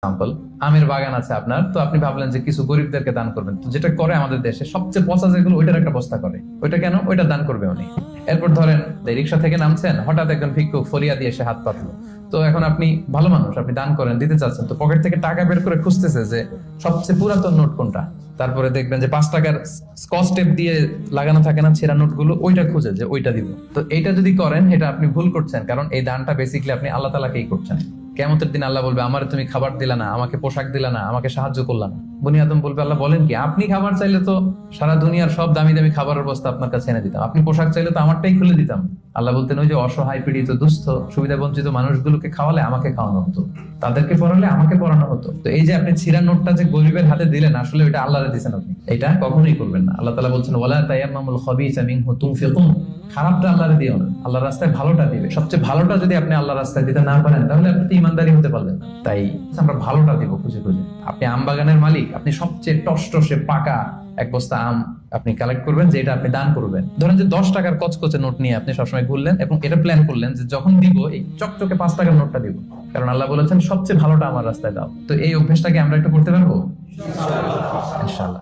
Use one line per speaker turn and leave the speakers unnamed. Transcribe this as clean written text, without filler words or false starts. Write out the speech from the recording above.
Example, আমের বাগান আছে আপনার, তো আপনি ভাবলেন যে কিছু গরিবদেরকে দান করবেন। তো যেটা করে আমাদের দেশে সবচেয়ে পচা যেগুলো, ওইটার একটা বস্তা করে। ওইটা কেন? ওইটা দান করবে উনি। এরপর ধরেন রিক্সা থেকে নামছেন, হঠাৎ একজন ভিক্ষুক ফরিয়া দিয়ে এসে হাত পাতলো। তো এখন আপনি ভালো মানুষ, আপনি দান করেন, দিতে চাচ্ছেন, তো পকেট থেকে টাকা বের করে খুঁজতেছে যে সবচেয়ে পুরাতন নোট কোনটা। তারপরে দেখবেন যে 5 টাকার স্কচ টেপ দিয়ে লাগানো থাকে না ছেঁড়া নোটগুলো, ওইটা খুঁজে যে ওইটা দিব। তো এইটা যদি করেন, এটা আপনি ভুল করছেন, কারণ এই দানটা বেসিক্যালি আপনি আল্লাহ তাআলাকেই করছেন। কিয়ামতের দিন আল্লাহ বলবে, আমারে তুমি খাবার দিলা না, আমাকে পোশাক দিলা না, আমাকে সাহায্য করলা না। বনি আদম বলবে, আল্লাহ বলেন কি? আপনি খাবার চাইলে তো সারা দুনিয়ার সব দামি দামি খাবারের বস্তা আপনার কাছে এনে দিতাম, আপনি পোশাক চাইলে তো আমারটাই খুলে দিতাম। আল্লাহ বলতেন, ওই যে অসহায় পীড়িত দুস্থ সুবিধা বঞ্চিত মানুষগুলোকে খাওয়ালে আমাকে খাওয়ানো হতো, তাদেরকে পড়ালে আমাকে পড়ানো হতো। তো এই যে আপনি ছিঁড়া নোটটা যে গরিবের হাতে দিলেন, আসলে ওইটা আল্লাহরে দিয়েছেন আপনি, এটা কখনোই করবেন না। আল্লাহ তাআলা বলছেন, ওয়ালা তায়াম্মামুল খাবিসা মিনহু তুনফিকুন, খারাপটা আল্লাহরে দিও না, আল্লাহর রাস্তায় ভালোটা দিবে। সবচেয়ে ভালোটা যদি আপনি আল্লাহর রাস্তায় দিতে না পারেন, তাহলে আপনি ইমানদারি হতে পারলেন না। তাই আমরা ভালোটা দিব খুঁজে খুঁজে। আপনি আম বাগানের মালিক, আপনি সবচেয়ে টসটসে পাকা এক বস্তা আম আপনি কালেক্ট করবেন, যে এটা আপনি দান করবেন। ধরেন যে 10 টাকার কচকচে নোট নিয়ে আপনি সবসময় ঘুরলেন এবং এটা প্ল্যান করলেন যে যখন দিব এই চকচকে 5 টাকার নোটটা দিব, কারণ আল্লাহ বলেছেন সবচেয়ে ভালোটা আমার রাস্তায় দাও। তো এই অভ্যেসটাকে আমরা একটু করতে পারবো ইনশাআল্লাহ।